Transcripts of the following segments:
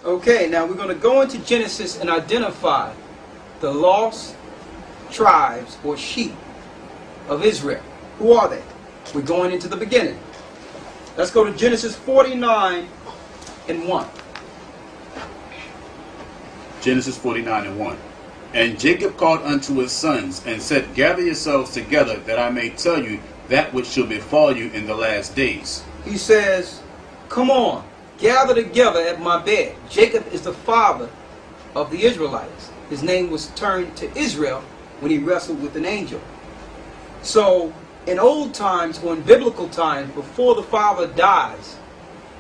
Okay, now we're going to go into Genesis and identify the lost tribes or sheep of Israel. Who are they? We're going into the beginning. Let's go to Genesis 49 and 1. Genesis 49 and 1. And Jacob called unto his sons, and said, Gather yourselves together, that I may tell you that which shall befall you in the last days. He says, come on, gather together at my bed. Jacob is the father of the Israelites. His name was turned to Israel when he wrestled with an angel. So, in old times, or in biblical times, before the father dies,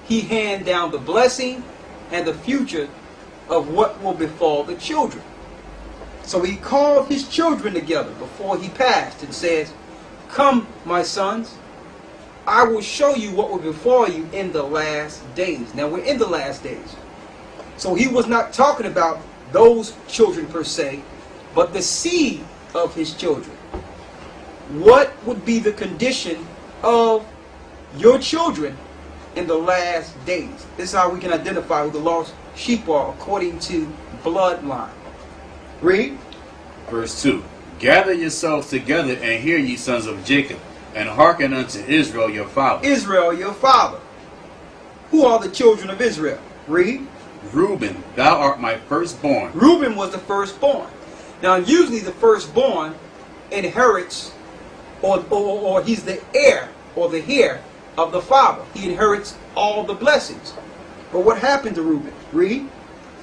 he hands down the blessing and the future of what will befall the children. So he called his children together before he passed and says, come, my sons, I will show you what will befall you in the last days. Now we're in the last days. So he was not talking about those children per se, but the seed of his children. What would be the condition of your children in the last days? This is how we can identify who the lost sheep are according to bloodline. Read. Verse 2. Gather yourselves together, and hear ye sons of Jacob, and hearken unto Israel your father. Israel your father. Who are the children of Israel? Read. Reuben, thou art my firstborn. Reuben was the firstborn. Now usually the firstborn inherits, or he's the heir or the heir of the father. He inherits all the blessings. But what happened to Reuben? Read.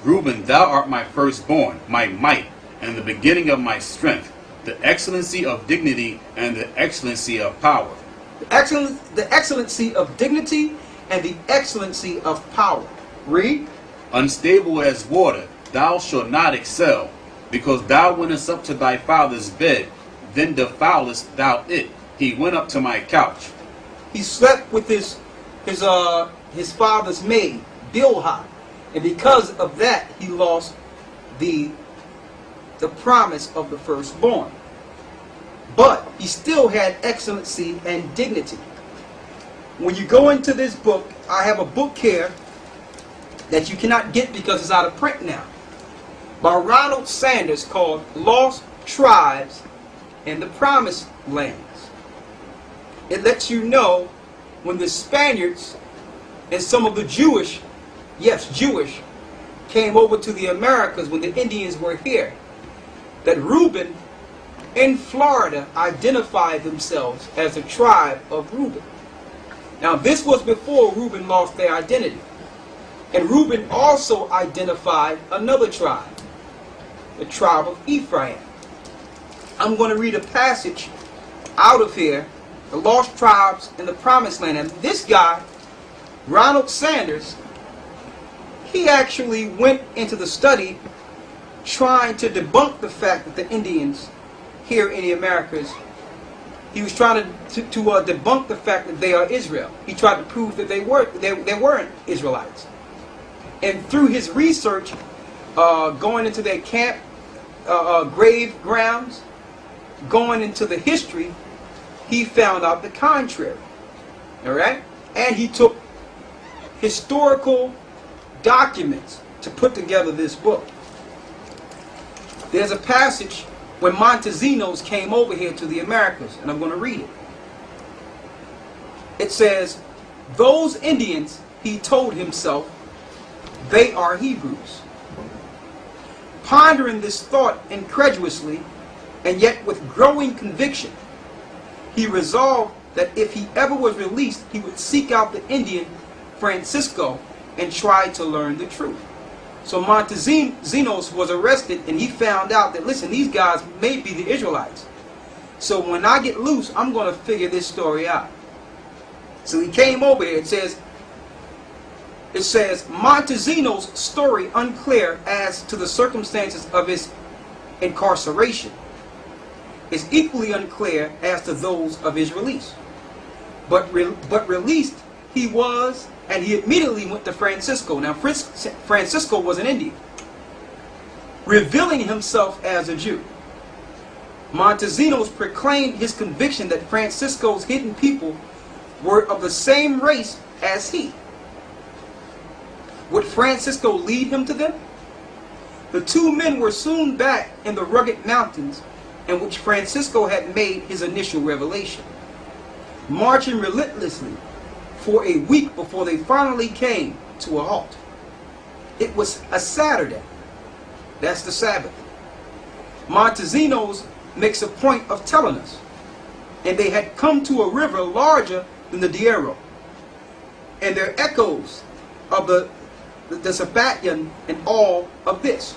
Reuben, thou art my firstborn, my might, and the beginning of my strength, the excellency of dignity and the excellency of power. The excellency of dignity and the excellency of power. Read. Unstable as water, thou shalt not excel, because thou wentest up to thy father's bed, then defoulest thou it. He went up to my couch. He slept with his father's maid, Bilhah, and because of that he lost the promise of the firstborn. But he still had excellency and dignity. When you go into this book, I have a book here that you cannot get because it's out of print now, by Ronald Sanders, called Lost Tribes and the Promised Lands. It lets you know when the Spaniards and some of the Jewish, came over to the Americas when the Indians were here, that Reuben in Florida identified themselves as a tribe of Reuben. Now this was before Reuben lost their identity. And Reuben also identified another tribe, the tribe of Ephraim. I'm going to read a passage out of here, the lost tribes in the promised land. And this guy, Ronald Sanders, he actually went into the study trying to debunk the fact that the Indians here in the Americas, he was trying to debunk the fact that they are Israel. He tried to prove that they weren't Israelites. And through his research, going into their camp, grave grounds, going into the history, he found out the contrary. All right? And he took historical documents to put together this book. There's a passage when Montesinos came over here to the Americas, and I'm going to read it. It says, those Indians, he told himself, they are Hebrews. Pondering this thought incredulously, and yet with growing conviction, he resolved that if he ever was released, he would seek out the Indian Francisco and try to learn the truth. So Montesinos was arrested, and he found out that, listen, these guys may be the Israelites. So when I get loose, I'm going to figure this story out. So he came over here. It says, Montesinos' story unclear as to the circumstances of his incarceration is equally unclear as to those of his release. But released he was, and he immediately went to Francisco. Now Francisco was an Indian, revealing himself as a Jew. Montesinos proclaimed his conviction that Francisco's hidden people were of the same race as he. Would Francisco lead him to them? The two men were soon back in the rugged mountains in which Francisco had made his initial revelation, marching relentlessly for a week before they finally came to a halt. It was a Saturday. That's the Sabbath. Montesinos makes a point of telling us, and they had come to a river larger than the Duero, and there are echoes of the Sabbatean and all of this.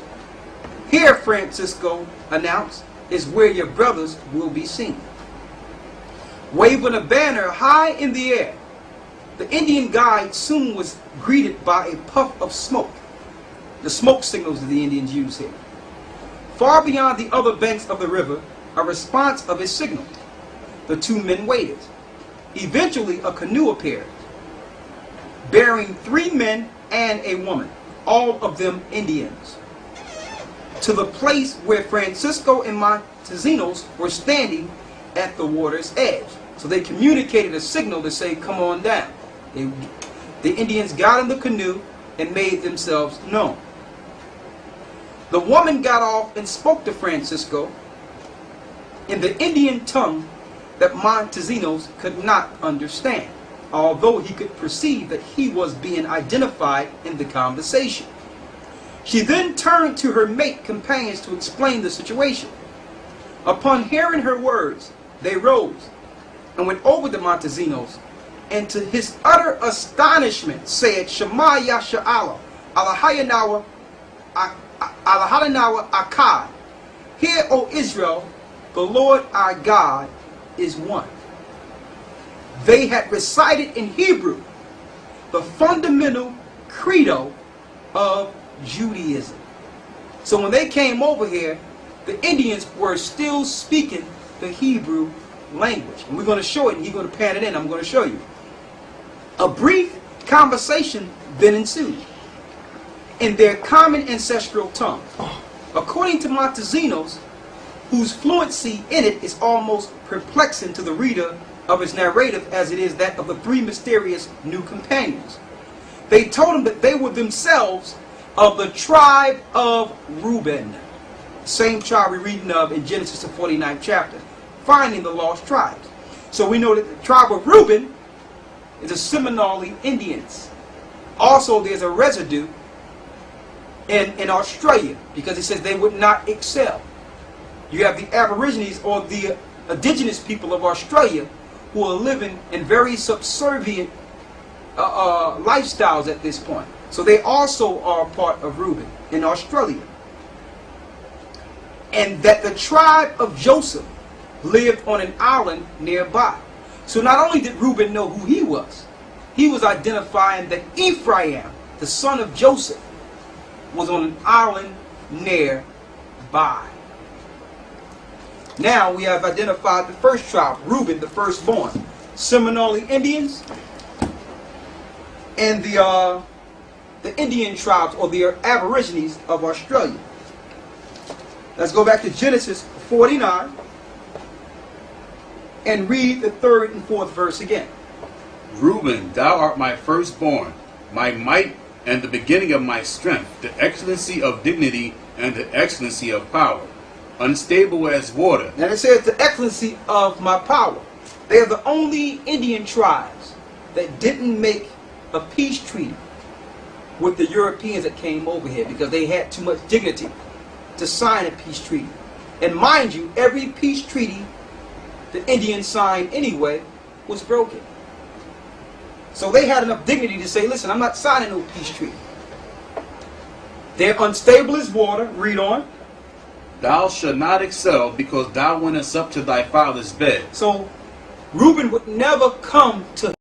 Here, Francisco announced, is where your brothers will be seen. Waving a banner high in the air, the Indian guide soon was greeted by a puff of smoke, the smoke signals that the Indians use here. Far beyond the other banks of the river, a response of his signal. The two men waited. Eventually, a canoe appeared, bearing 3 men and a woman, all of them Indians, to the place where Francisco and Montesinos were standing at the water's edge. So they communicated a signal to say, come on down. The Indians got in the canoe and made themselves known. The woman got off and spoke to Francisco in the Indian tongue that Montesinos could not understand, although he could perceive that he was being identified in the conversation. She then turned to her mate companions to explain the situation. Upon hearing her words, they rose and went over to Montesinos, and to his utter astonishment said, Shema Yasha'Allah, Alahayanawa Akkad. Hear, O Israel, the Lord our God is one. They had recited in Hebrew the fundamental credo of Judaism. So when they came over here, the Indians were still speaking the Hebrew language. And we're going to show it, and he's going to pan it in. I'm going to show you. A brief conversation then ensued in their common ancestral tongue. According to Montesinos, whose fluency in it is almost perplexing to the reader of his narrative as it is that of the 3 mysterious new companions, they told him that they were themselves of the tribe of Reuben, the same tribe we're reading of in Genesis the 49th chapter, finding the lost tribes. So we know that the tribe of Reuben is the Seminole Indians. Also, there's a residue in Australia, because it says they would not excel. You have the Aborigines, or the indigenous people of Australia, who are living in very subservient lifestyles at this point. So they also are part of Reuben in Australia. And that the tribe of Joseph lived on an island nearby. So not only did Reuben know who he was identifying that Ephraim, the son of Joseph, was on an island nearby. Now we have identified the first tribe, Reuben, the firstborn, Seminole Indians, and the Indian tribes, or the Aborigines of Australia. Let's go back to Genesis 49 and read the 3rd and 4th verse again. Reuben, thou art my firstborn, my might and the beginning of my strength, the excellency of dignity and the excellency of power, unstable as water. Now it says the excellency of my power. They are the only Indian tribes that didn't make a peace treaty with the Europeans that came over here, because they had too much dignity to sign a peace treaty. And mind you, every peace treaty the Indians signed anyway was broken. So they had enough dignity to say, listen, I'm not signing no peace treaty. They're unstable as water. Read on. Thou shalt not excel, because thou wentest up to thy father's bed. So Reuben would never come to